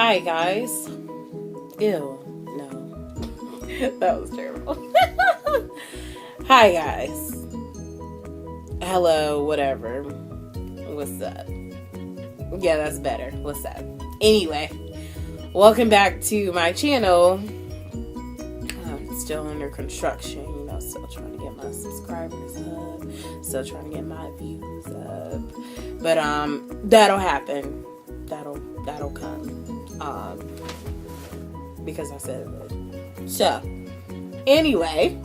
Hi guys. Ew, no. That was terrible. Hi guys. Hello, whatever. What's up? Yeah, that's better. What's up? Anyway, welcome back to my channel. I'm still under construction, still trying to get my subscribers up, still trying to get my views up. But that'll happen. That'll come. Because I said it would. So, anyway,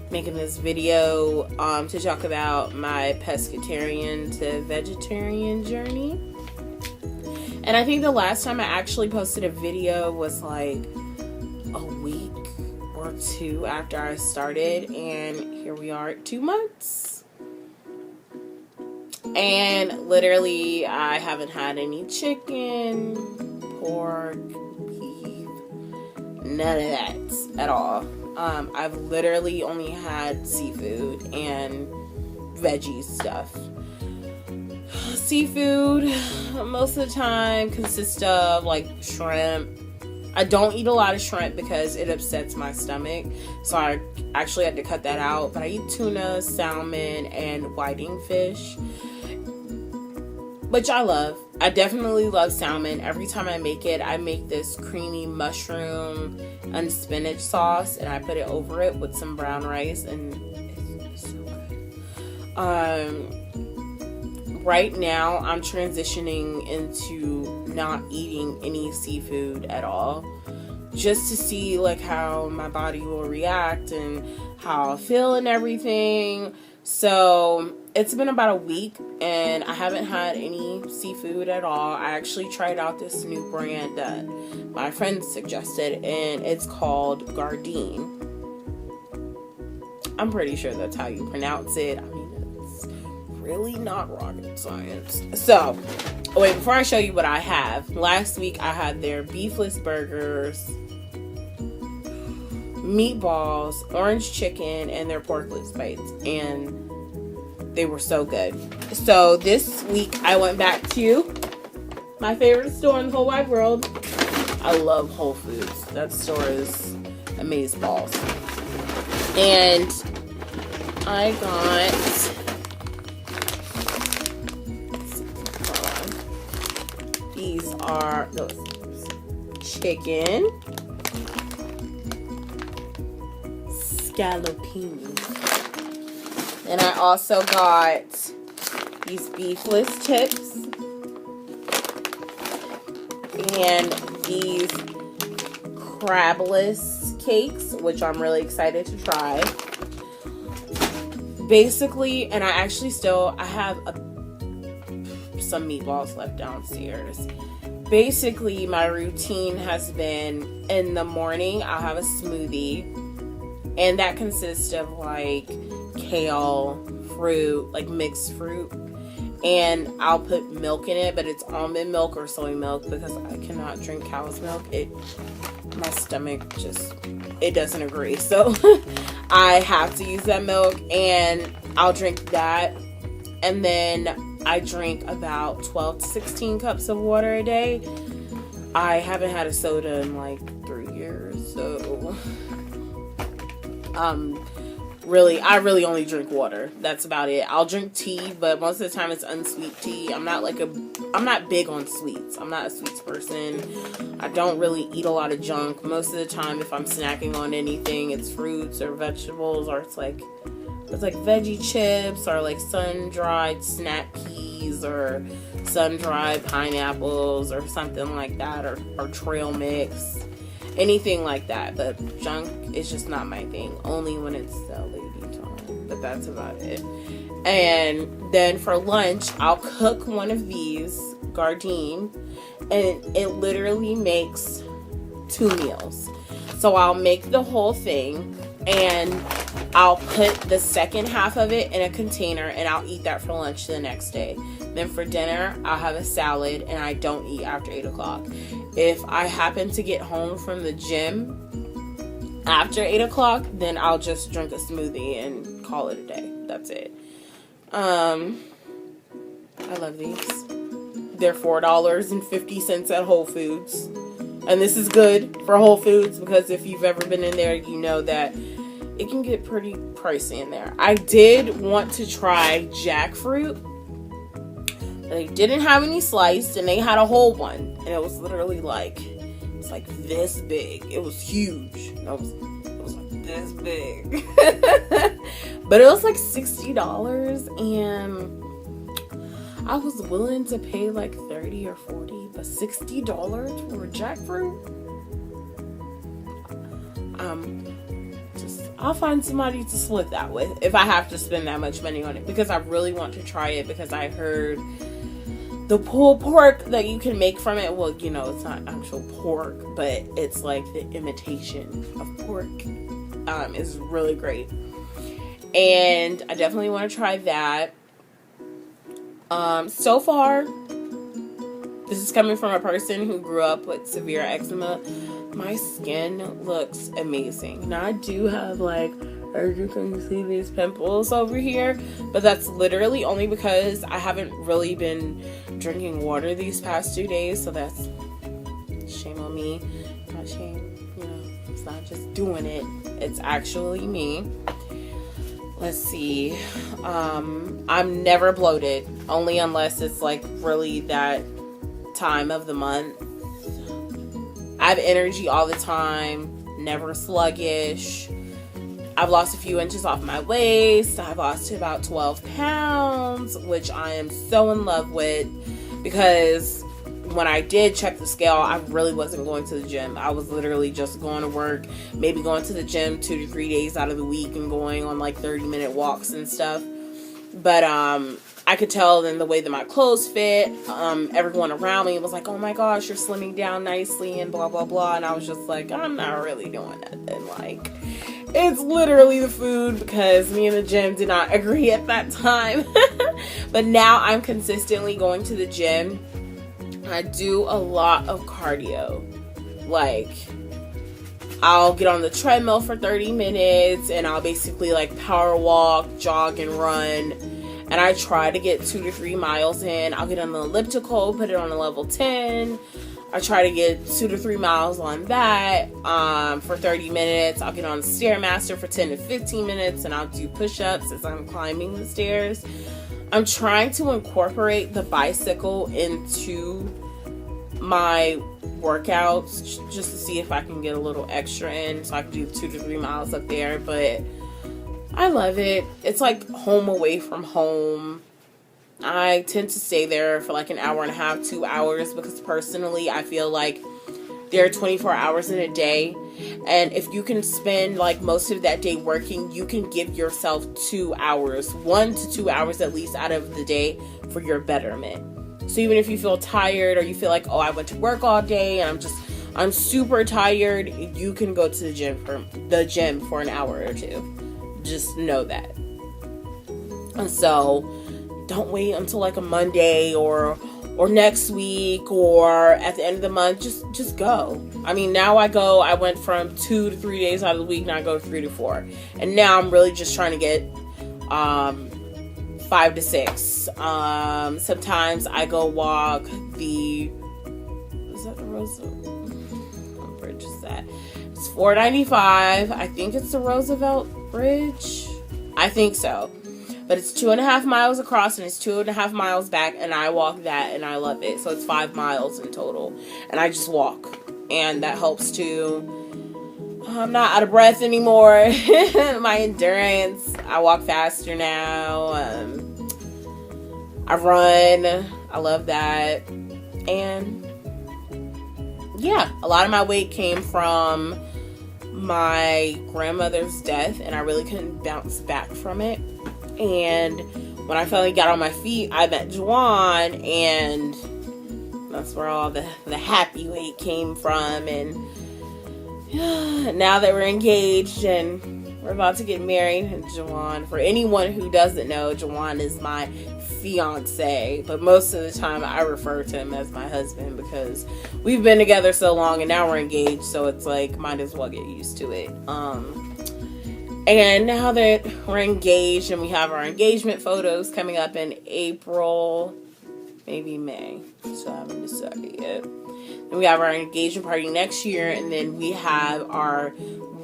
making this video to talk about my pescatarian to vegetarian journey. And I think the last time I actually posted a video was like a week or two after I started, and here we are at 2 months. And literally I haven't had any chicken, pork, beef, none of that at all. I've literally only had seafood and veggie stuff. Seafood most of the time consists of like shrimp. I don't eat a lot of shrimp because it upsets my stomach, so I actually had to cut that out. But I eat tuna, salmon, and whiting fish, which I love. I definitely love salmon. Every time I make it, I make this creamy mushroom and spinach sauce, and I put it over it with some brown rice, and it's so good. Right now, I'm transitioning into not eating any seafood at all, just to see like how my body will react and how I feel and everything. So it's been about a week and I haven't had any seafood at all. I actually tried out this new brand that my friend suggested, and it's called Gardein. I'm pretty sure that's how you pronounce it. I mean, it's really not rocket science. So, wait, before I show you what I have, last week I had their beefless burgers, meatballs, orange chicken, and their porkless bites, and they were so good. So this week I went back to my favorite store in the whole wide world. I love Whole Foods. That store is amazeballs. And I got these are those chicken scallopini. And I also got these beefless chips and these crabless cakes, which I'm really excited to try. Basically, and I have some meatballs left downstairs. Basically, my routine has been in the morning, I'll have a smoothie, and that consists of like kale, fruit, like mixed fruit, and I'll put milk in it, but it's almond milk or soy milk because I cannot drink cow's milk. My stomach it doesn't agree, so I have to use that milk, and I'll drink that. And then I drink about 12 to 16 cups of water a day. I haven't had a soda in like 3 years, so I really only drink water. That's about it. I'll drink tea, but most of the time it's unsweet tea. I'm not big on sweets. I'm not a sweets person. I don't really eat a lot of junk. Most of the time, if I'm snacking on anything, it's fruits or vegetables, or it's like veggie chips, or like sun-dried snap peas, or sun-dried pineapples, or something like that, or trail mix. Anything like that, but junk is just not my thing. Only when it's lady time, but that's about it. And then for lunch, I'll cook one of these Gardein, and it literally makes 2 meals. So I'll make the whole thing, and I'll put the second half of it in a container, and I'll eat that for lunch the next day. Then for dinner, I'll have a salad, and I don't eat after 8 o'clock. If I happen to get home from the gym after 8 o'clock, then I'll just drink a smoothie and call it a day. That's it. I love these. they're $4.50 at Whole Foods. And this is good for Whole Foods because if you've ever been in there, you know that it can get pretty pricey in there. I did want to try jackfruit. They didn't have any sliced, and they had a whole one. And it was literally like, it's like this big. It was huge. It was like this big. But it was like $60, and I was willing to pay like $30 or $40, but $60 for jackfruit? I'll find somebody to split that with if I have to spend that much money on it, because I really want to try it, because I heard the pulled pork that you can make from it, well, you know, it's not actual pork, but it's like the imitation of pork, is really great. And I definitely want to try that. So far, this is coming from a person who grew up with severe eczema. My skin looks amazing. Now I do have like, as you can see, these pimples over here, but that's literally only because I haven't really been drinking water these past 2 days, so that's shame on me. Not shame, you know, it's not just doing it, it's actually me. Let's see. I'm never bloated, only unless it's like really that time of the month. I have energy all the time, never sluggish. I've lost a few inches off my waist. I've lost about 12 pounds, which I am so in love with, because when I did check the scale, I really wasn't going to the gym. I was literally just going to work, maybe going to the gym 2 to 3 days out of the week and going on like 30-minute walks and stuff. But I could tell in the way that my clothes fit, everyone around me was like, oh my gosh, you're slimming down nicely and blah, blah, blah. And I was just like, I'm not really doing nothing. Like, it's literally the food, because me and the gym did not agree at that time. But now I'm consistently going to the gym. I do a lot of cardio. Like, I'll get on the treadmill for 30 minutes and I'll basically like power walk, jog, and run. And I try to get 2 to 3 miles in. I'll get on the elliptical, put it on a level 10. I try to get 2 to 3 miles on that for 30 minutes. I'll get on the Stairmaster for 10 to 15 minutes, and I'll do push-ups as I'm climbing the stairs. I'm trying to incorporate the bicycle into my workouts just to see if I can get a little extra in, so I can do 2 to 3 miles up there. But I love it. It's like home away from home. I tend to stay there for like an hour and a half, 2 hours, because personally I feel like there are 24 hours in a day, and if you can spend like most of that day working, you can give yourself 2 hours, 1 to 2 hours at least out of the day for your betterment. So even if you feel tired, or you feel like, oh, I went to work all day and I'm super tired, you can go to the gym for an hour or two. Just know that. And so don't wait until like a Monday or next week or at the end of the month. Just go. I mean, now I went from 2 to 3 days out of the week, now I go 3 to 4. And now I'm really just trying to get 5 to 6. Sometimes I go walk is that the Roosevelt? What bridge is that? It's 495. I think it's the Roosevelt Bridge. I think so. But it's 2.5 miles across and it's 2.5 miles back, and I walk that and I love it. So it's 5 miles in total, and I just walk, and that helps too. I'm not out of breath anymore. My endurance, I walk faster now. I run. I love that. And yeah, a lot of my weight came from my grandmother's death, and I really couldn't bounce back from it. And when I finally got on my feet, I met Juwan, and that's where all the happy weight came from. And now that we're engaged and we're about to get married, and Juwan, for anyone who doesn't know, Juwan is my fiance, but most of the time I refer to him as my husband because we've been together so long and now we're engaged, so it's like might as well get used to it. And now that we're engaged and we have our engagement photos coming up in April, maybe May. So I haven't decided yet. And we have our engagement party next year, and then we have our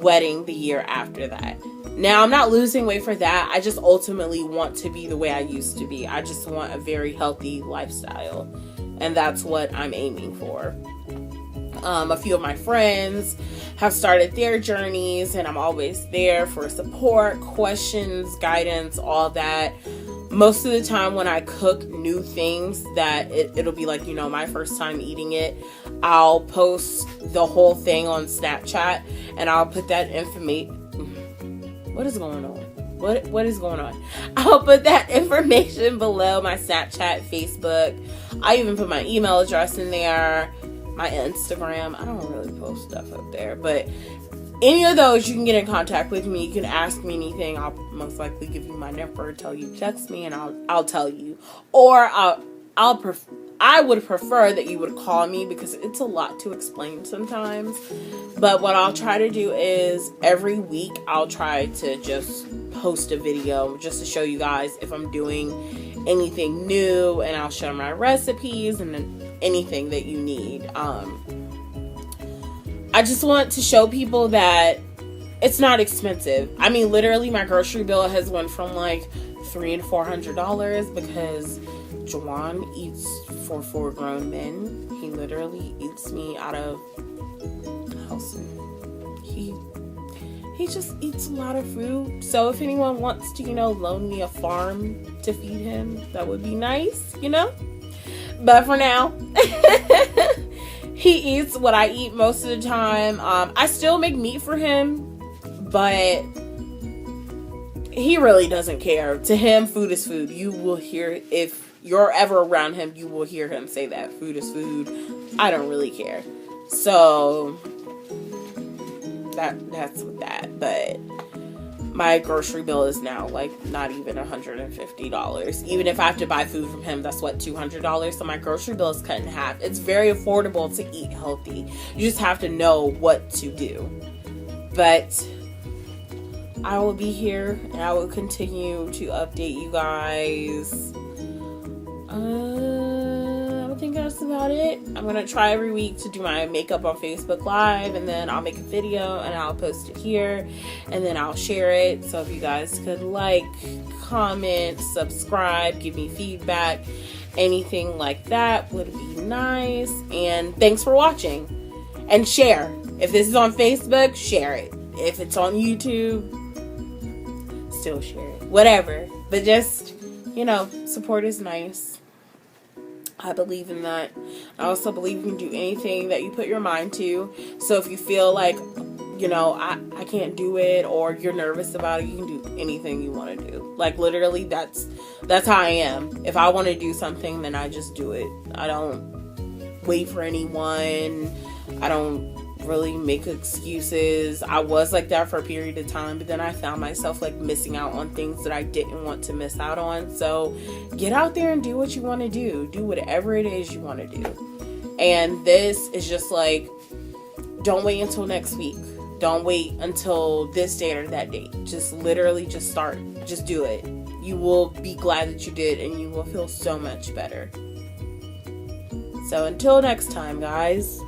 wedding the year after that. Now, I'm not losing weight for that. I just ultimately want to be the way I used to be. I just want a very healthy lifestyle, and that's what I'm aiming for. A few of my friends have started their journeys, and I'm always there for support, questions, guidance, all that. Most of the time when I cook new things that it'll be like, my first time eating it, I'll post the whole thing on Snapchat, and I'll put that information. What is going on? What is going on? I'll put that information below my Snapchat, Facebook. I even put my email address in there, my Instagram. I don't really post stuff up there, but any of those, you can get in contact with me. You can ask me anything. I'll most likely give you my number, tell you text me, and I'll tell you. Or I would prefer that you would call me, because it's a lot to explain sometimes. But what I'll try to do is every week I'll try to just post a video just to show you guys if I'm doing anything new, and I'll share my recipes and anything that you need. I just want to show people that it's not expensive. I mean, literally my grocery bill has went from like $300 and $400 because Juwan eats for 4 grown men. He literally eats me out of house. He just eats a lot of food. So if anyone wants to, loan me a farm to feed him, that would be nice, But for now, he eats what I eat most of the time. I still make meat for him, but he really doesn't care. To him, food is food. You will hear, if you're ever around him, you will hear him say that food is food. I don't really care. So that's with that. But my grocery bill is now like not even $150. Even if I have to buy food from him, that's what, $200. So my grocery bill is cut in half. It's very affordable to eat healthy. You just have to know what to do. But I will be here, and I will continue to update you guys. I think that's about it. I'm gonna try every week to do my makeup on Facebook Live, and then I'll make a video and I'll post it here, and then I'll share it. So if you guys could like, comment, subscribe, give me feedback, anything like that would be nice. And thanks for watching, and share. If this is on Facebook, share it. If it's on YouTube, still share it. Whatever. But just, support is nice. I believe in that. I also believe you can do anything that you put your mind to. So if you feel like, I can't do it, or you're nervous about it, you can do anything you want to do. Like, literally, that's how I am. If I want to do something, then I just do it. I don't wait for anyone. I don't really make excuses. I was like that for a period of time, but then I found myself like missing out on things that I didn't want to miss out on. So get out there and do what you want to do. Do whatever it is you want to do. And this is just like, don't wait until next week. Don't wait until this date or that date. Just literally just start. Just do it. You will be glad that you did, and you will feel so much better. So until next time, guys.